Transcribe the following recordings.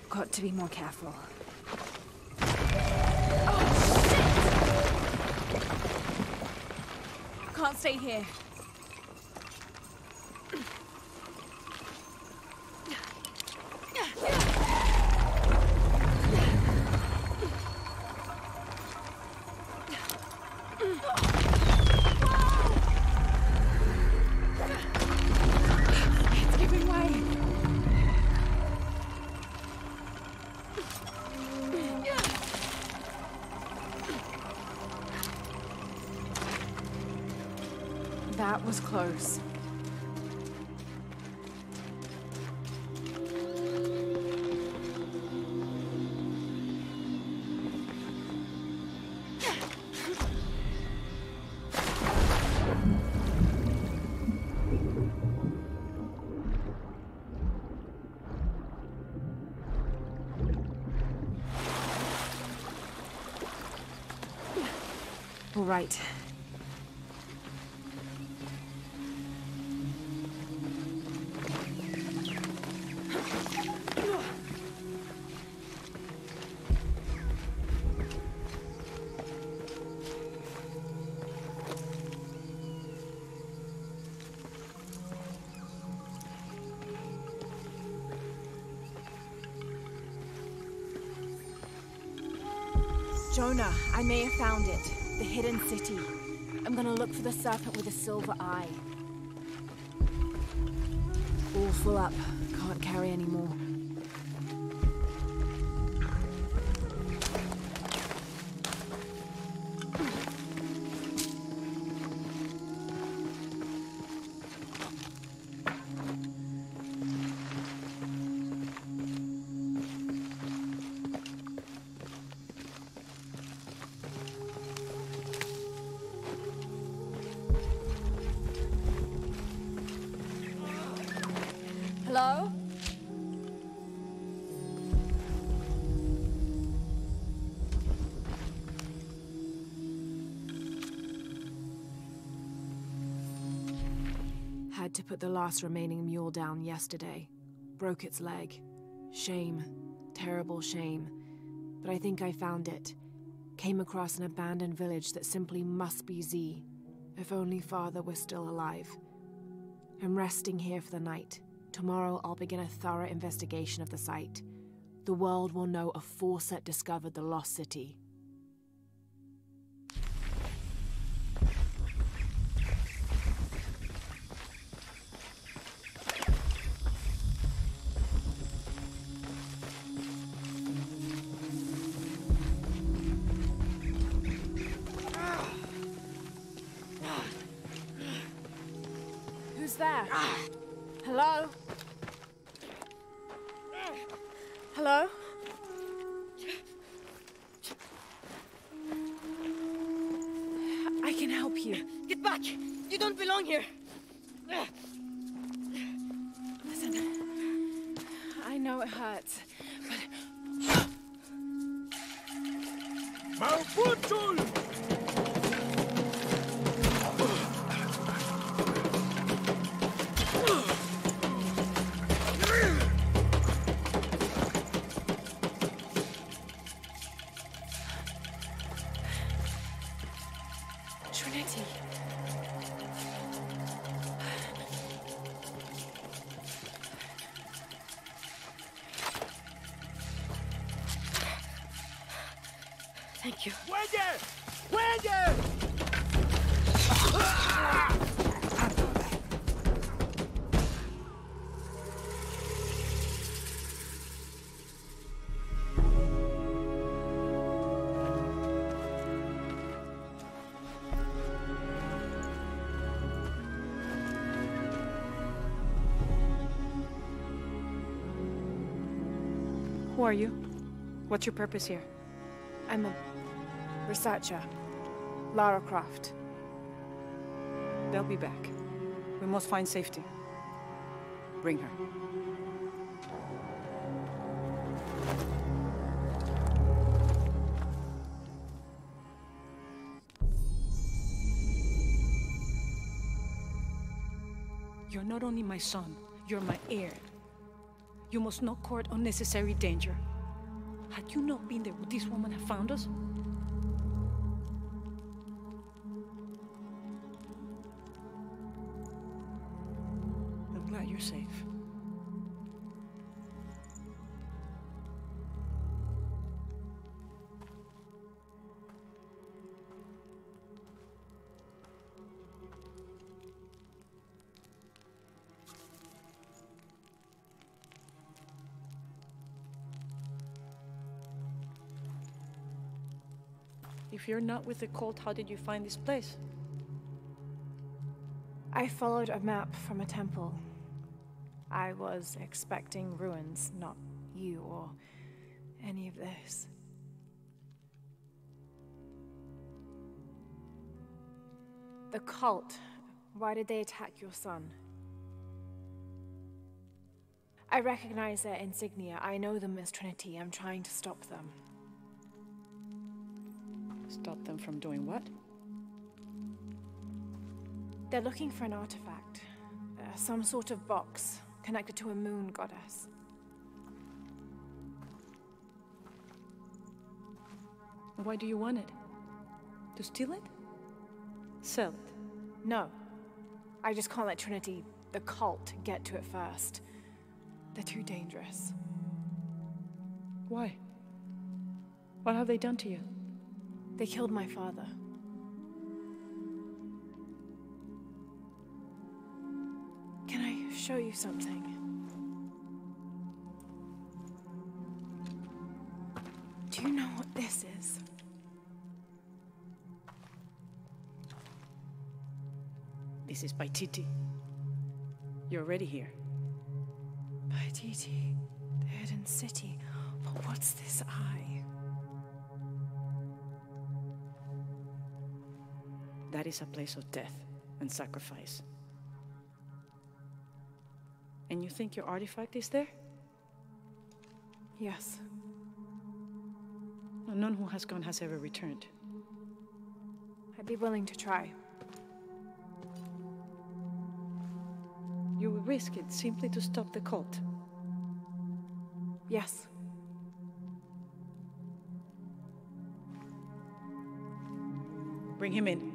Got to be more careful. Oh, shit! Can't stay here. It's giving way. That was close. All right. Jonah, I may have found it. The hidden city. I'm gonna look for the serpent with a silver eye. All full up. Can't carry any more. Hello? Had to put the last remaining mule down yesterday. Broke its leg. Shame. Terrible shame. But I think I found it. Came across an abandoned village that simply must be Z. If only Father were still alive. I'm resting here for the night. Tomorrow I'll begin a thorough investigation of the site. The world will know a forcer discovered the lost city. Who's there? Hello? Hello? I can help you. Get back! You don't belong here! Listen, I know it hurts, but... Mauputul! Thank you. ¡Güeyes! ¡Güeyes! are you? What's your purpose here? I'm a researcher. Lara Croft. They'll be back. We must find safety. Bring her. You're not only my son, you're my heir. You must not court unnecessary danger. Had you not been there, would this woman have found us? I'm glad you're safe. If you're not with the cult, how did you find this place? I followed a map from a temple. I was expecting ruins, not you or any of this. The cult, why did they attack your son? I recognize their insignia. I know them as Trinity. I'm trying to stop them. Stop them from doing what? They're looking for an artifact. Some sort of box connected to a moon goddess. Why do you want it? To steal it? Sell it? No. I just can't let Trinity, the cult, get to it first. They're too dangerous. Why? What have they done to you? They killed my father. Can I show you something? Do you know what this is? This is Paititi. You're already here. Paititi, the hidden city. But what's this eye? That is a place of death and sacrifice. And you think your artifact is there? Yes. None who has gone has ever returned. I'd be willing to try. You would risk it simply to stop the cult? Yes. Bring him in.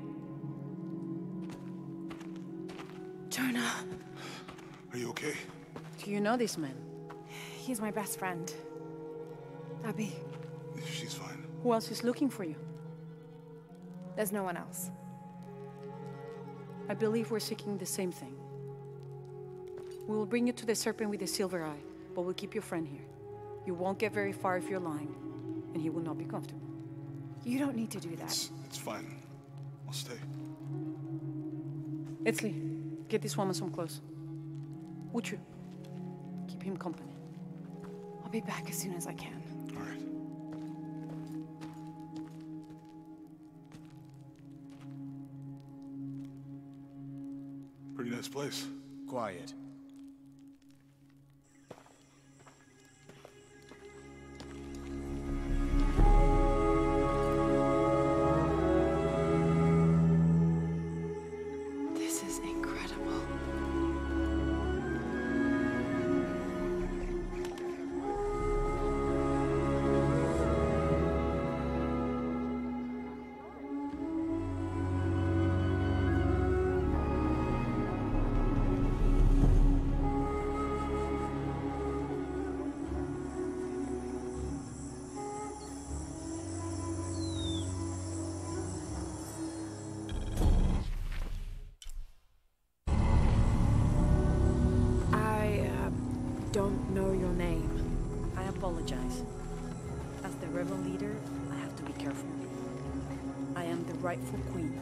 Jonah. Are you okay? Do you know this man? He's my best friend. Abby. She's fine. Who else is looking for you? There's no one else. I believe we're seeking the same thing. We will bring you to the serpent with the silver eye, but we'll keep your friend here. You won't get very far if you're lying, and he will not be comfortable. You don't need to do that. It's fine. I'll stay. Etzli, get this woman some clothes. Uchu, keep him company. I'll be back as soon as I can. All right. Pretty nice place. Quiet. This is incredible. Don't know your name. I apologize. As the rebel leader, I have to be careful. I am the rightful queen,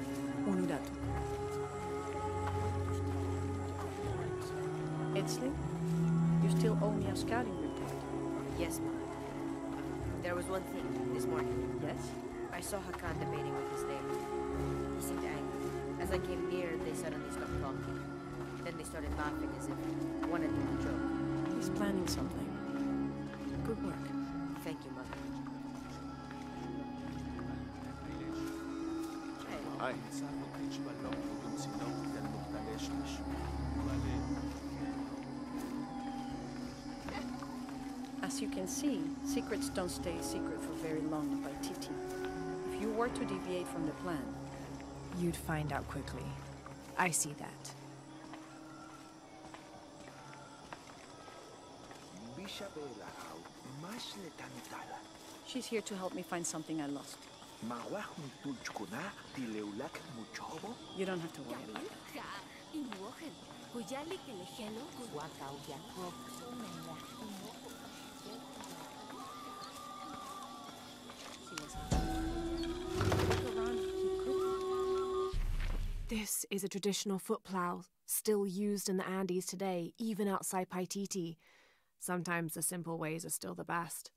Unuratu. Etzli, you still owe me a scouting report. Yes, ma'am. There was one thing this morning. Yes? I saw Hakan debating with his neighbor. He seemed angry. As I came near, they suddenly stopped talking. Then they started laughing as if one had told a joke. He's planning something. Good work. Thank you, Mother. Hi. As you can see, secrets don't stay secret for very long by Titi. If you were to deviate from the plan, You'd find out quickly. I see that. she's here to help me find something I lost. You don't have to worry about that. This is a traditional foot plow, still used in the Andes today, even outside Paititi. Sometimes the simple ways are still the best.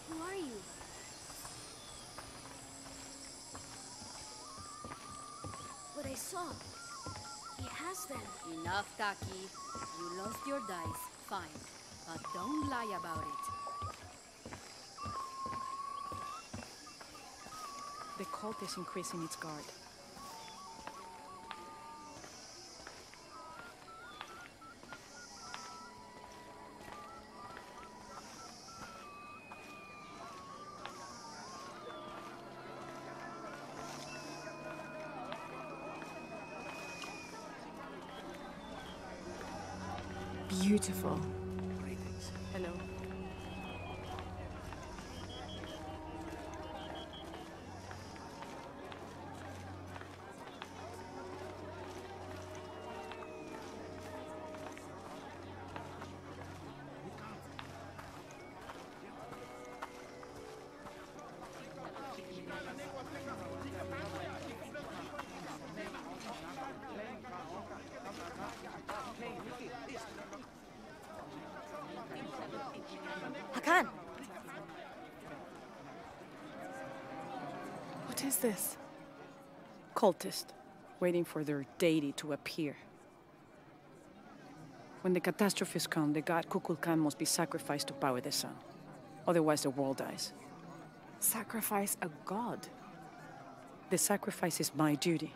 Who are you? What I saw. It has them. Enough, Taki. You lost your dice. Fine. But don't lie about it. The cult is increasing its guard. Beautiful. Hello. Hakan! What is this? Cultist, waiting for their deity to appear. When the catastrophes come, the god Kukulkan must be sacrificed to power the sun. Otherwise, the world dies. Sacrifice a god? The sacrifice is my duty.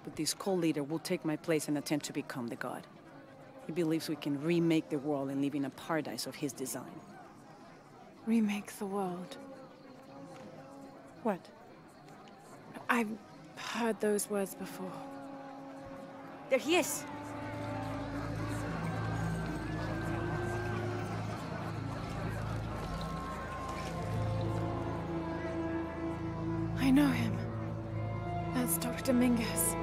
But this cult leader will take my place and attempt to become the god. He believes we can remake the world and live in a paradise of his design. Remake the world. What? I've heard those words before. There he is! I know him. That's Dr. Mingus.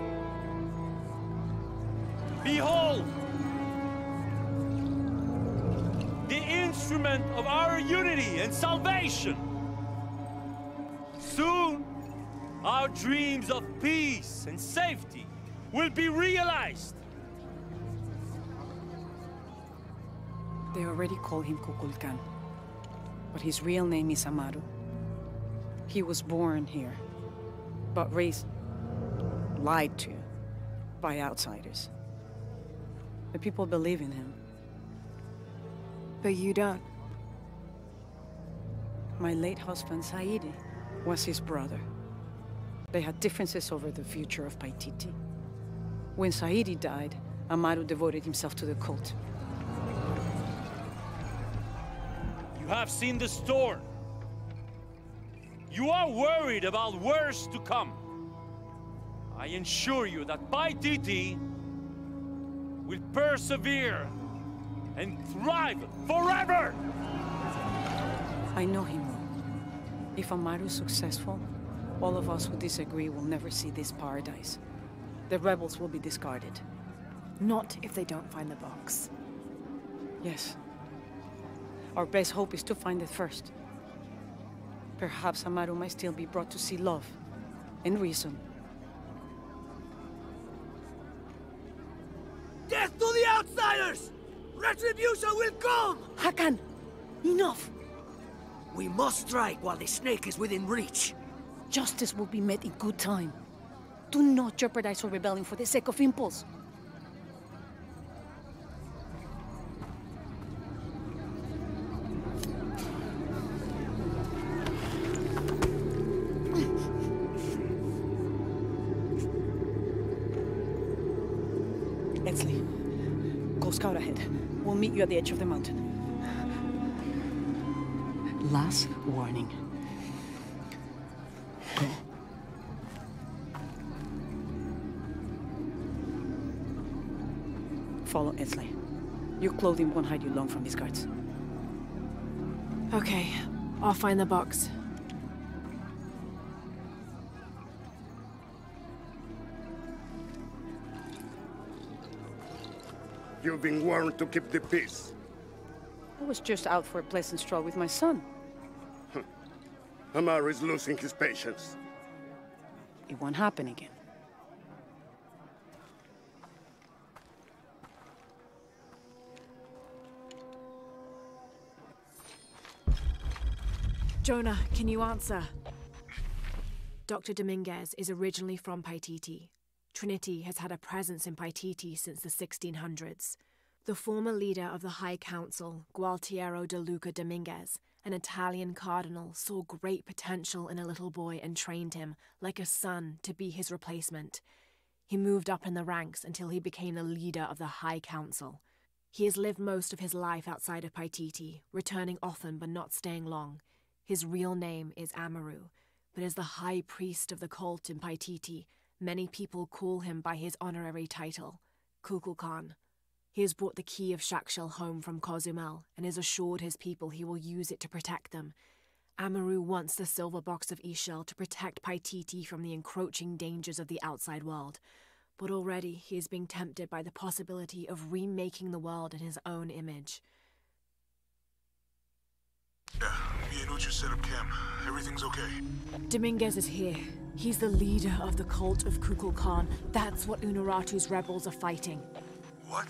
Behold! The instrument of our unity and salvation! Soon, our dreams of peace and safety will be realized! They already call him Kukulkan. But his real name is Amaru. He was born here, but raised, lied to, by outsiders. The people believe in him. But you don't. My late husband, Saidi, was his brother. They had differences over the future of Paititi. When Saidi died, Amaru devoted himself to the cult. You have seen the storm. You are worried about worse to come. I assure you that Paititi will persevere and thrive forever! I know he will. If Amaru is successful, all of us who disagree will never see this paradise. the rebels will be discarded. Not if they don't find the box. Yes. Our best hope is to find it first. Perhaps Amaru might still be brought to see love and reason. Death to the outsiders! Retribution will come! Hakan! Enough! We must strike while the snake is within reach. Justice will be met in good time. Do not jeopardize our rebellion for the sake of impulse. Exley, go scout ahead. We'll meet you at the edge of the mountain. Last warning. Go. Follow Exley. Your clothing won't hide you long from these guards. Okay, I'll find the box. You've been warned to keep the peace. I was just out for a pleasant stroll with my son. Amaru is losing his patience. It won't happen again. Jonah, can you answer? Dr. Dominguez is originally from Paititi. Trinity has had a presence in Paititi since the 1600s. The former leader of the High Council, Gualtiero de Luca Dominguez, an Italian cardinal, saw great potential in a little boy and trained him, like a son, to be his replacement. He moved up in the ranks until he became the leader of the High Council. He has lived most of his life outside of Paititi, returning often but not staying long. His real name is Amaru, but as the high priest of the cult in Paititi, many people call him by his honorary title, Kukulkan. He has brought the key of Shakshel home from Cozumel and has assured his people he will use it to protect them. Amaru wants the silver box of Ishel to protect Paititi from the encroaching dangers of the outside world, but already he is being tempted by the possibility of remaking the world in his own image. Yeah, me and Ucha set up camp. Everything's okay. Dominguez is here. He's the leader of the cult of Kukulkan. That's what Unuratu's rebels are fighting. What?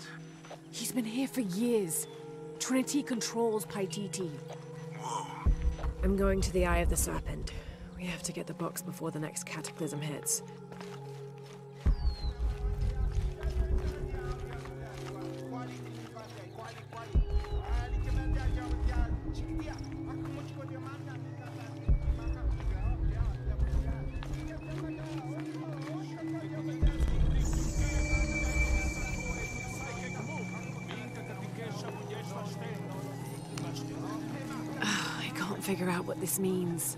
He's been here for years. Trinity controls Paititi. Whoa. I'm going to the Eye of the Serpent. We have to get the box before the next cataclysm hits. I can't figure out what this means.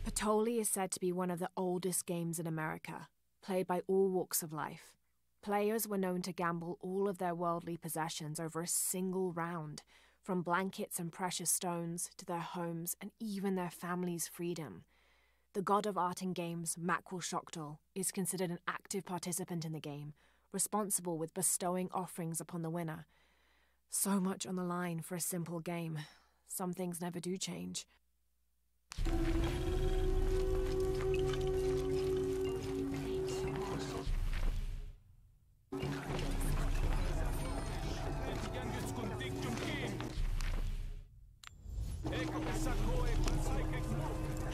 Patoli is said to be one of the oldest games in America, played by all walks of life. Players were known to gamble all of their worldly possessions over a single round, from blankets and precious stones to their homes and even their family's freedom. The god of art and games, Makwil Shoktol, is considered an active participant in the game, responsible with bestowing offerings upon the winner. So much on the line for a simple game. Some things never do change.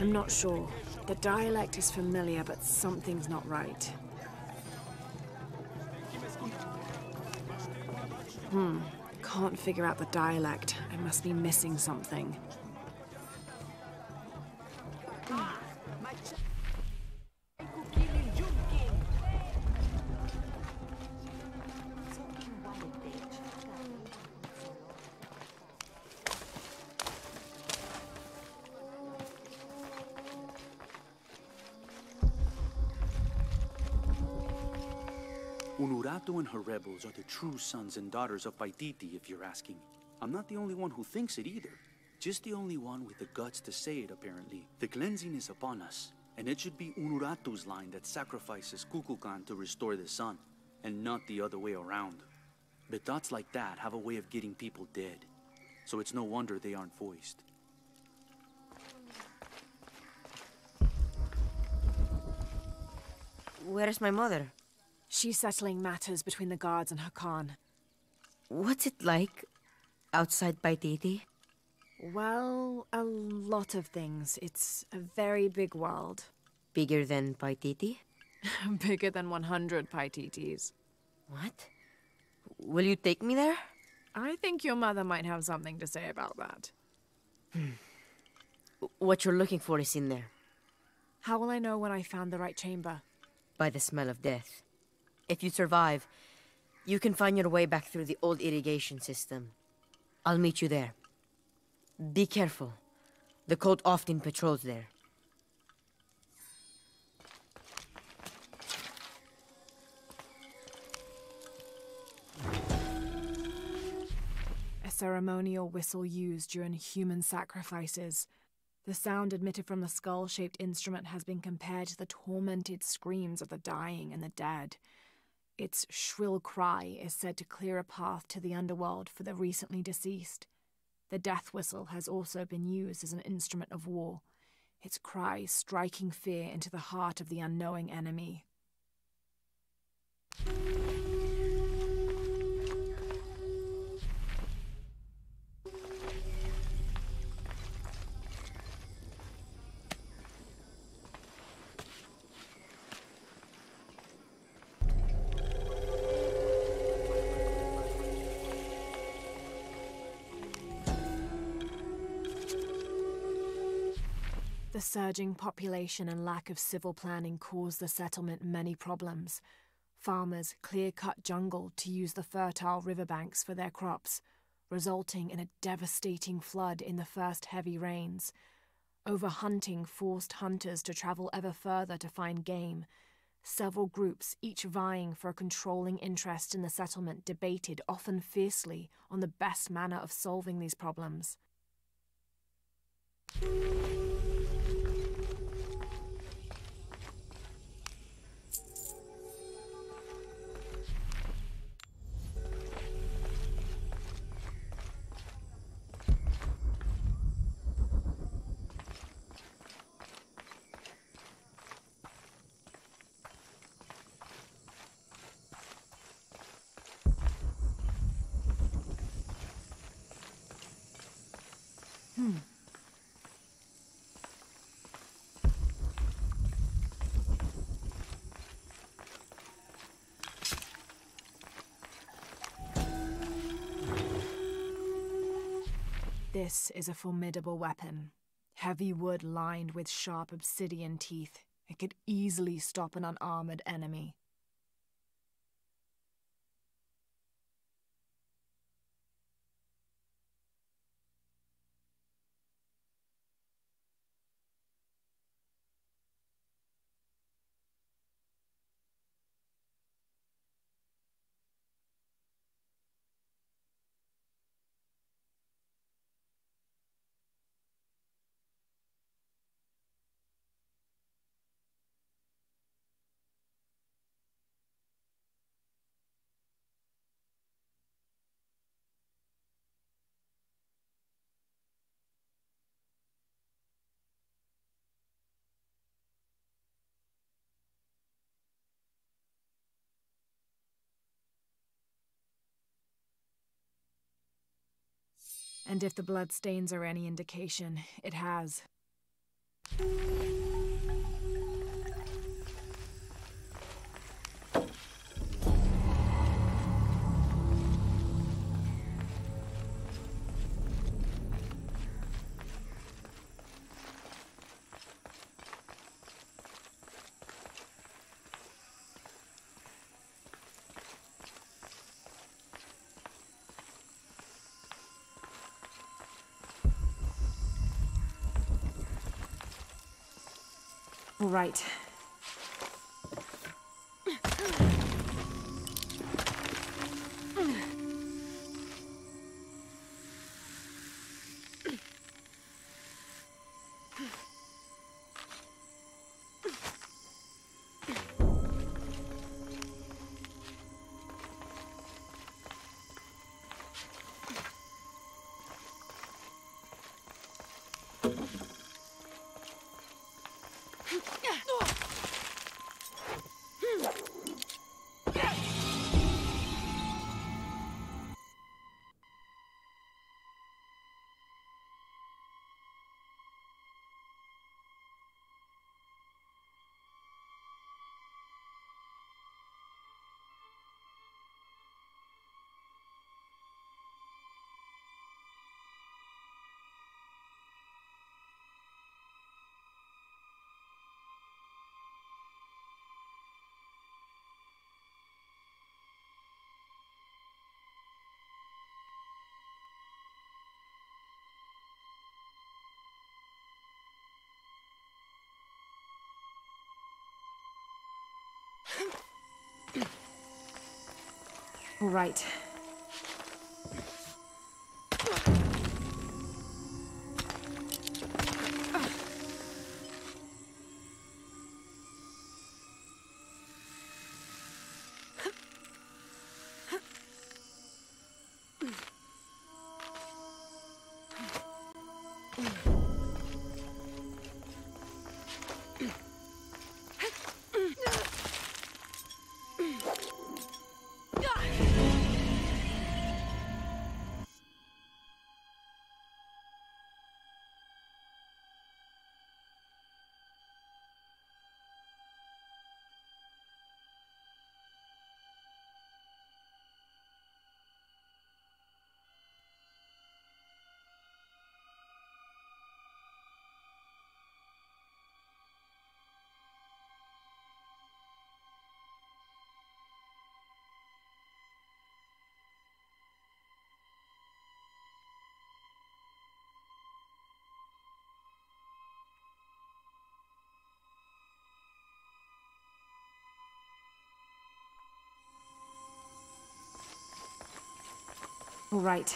I'm not sure. The dialect is familiar, but something's not right. Can't figure out the dialect. I must be missing something. Unuratu and her rebels are the true sons and daughters of Paititi, if you're asking. I'm not the only one who thinks it either. Just the only one with the guts to say it, apparently. The cleansing is upon us, and it should be Unuratu's line that sacrifices Kukulkan to restore the sun, and not the other way around. But thoughts like that have a way of getting people dead, so it's no wonder they aren't voiced. Where is my mother? She's settling matters between the guards and her Khan. What's it like outside Paititi? Well, a lot of things. It's a very big world. Bigger than Paititi? Bigger than 100 Paititis. What? Will you take me there? I think your mother might have something to say about that. What you're looking for is in there. How will I know when I found the right chamber? By the smell of death. If you survive, you can find your way back through the old irrigation system. I'll meet you there. Be careful. The cult often patrols there. A ceremonial whistle used during human sacrifices. The sound emitted from the skull-shaped instrument has been compared to the tormented screams of the dying and the dead. Its shrill cry is said to clear a path to the underworld for the recently deceased. The death whistle has also been used as an instrument of war, its cry striking fear into the heart of the unknowing enemy. The surging population and lack of civil planning caused the settlement many problems. Farmers clear-cut jungle to use the fertile riverbanks for their crops, resulting in a devastating flood in the first heavy rains. Overhunting forced hunters to travel ever further to find game. Several groups, each vying for a controlling interest in the settlement, debated, often fiercely, on the best manner of solving these problems. This is a formidable weapon. Heavy wood lined with sharp obsidian teeth. It could easily stop an unarmored enemy. And if the bloodstains are any indication, it has. All right. All right. All right.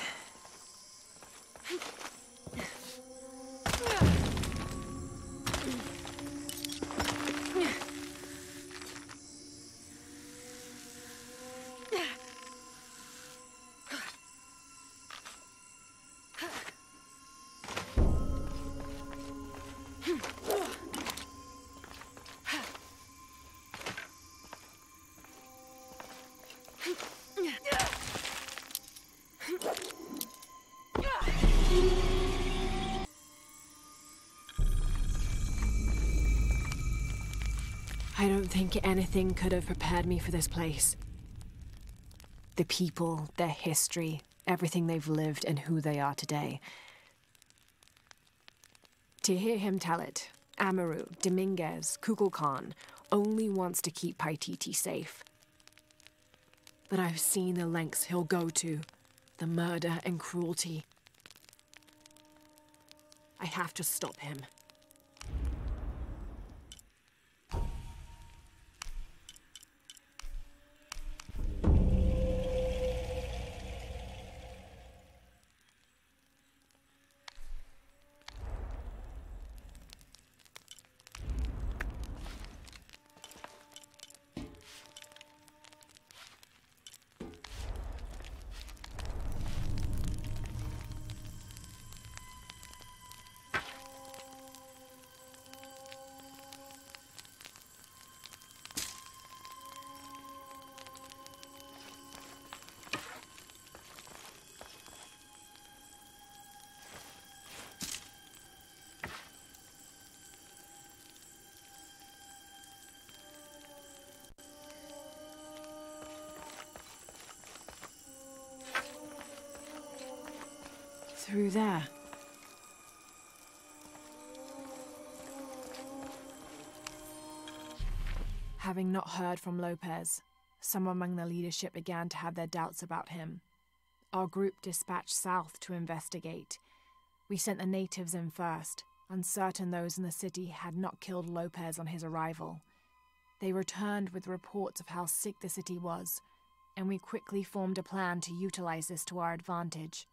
I don't think anything could have prepared me for this place. The people, their history, everything they've lived and who they are today. To hear him tell it, Amaru, Dominguez, Kukulkan only wants to keep Paititi safe. But I've seen the lengths he'll go to, the murder and cruelty. I have to stop him. Through there. Having not heard from Lopez, some among the leadership began to have their doubts about him. Our group dispatched south to investigate. We sent the natives in first, uncertain those in the city had not killed Lopez on his arrival. They returned with reports of how sick the city was, and we quickly formed a plan to utilize this to our advantage.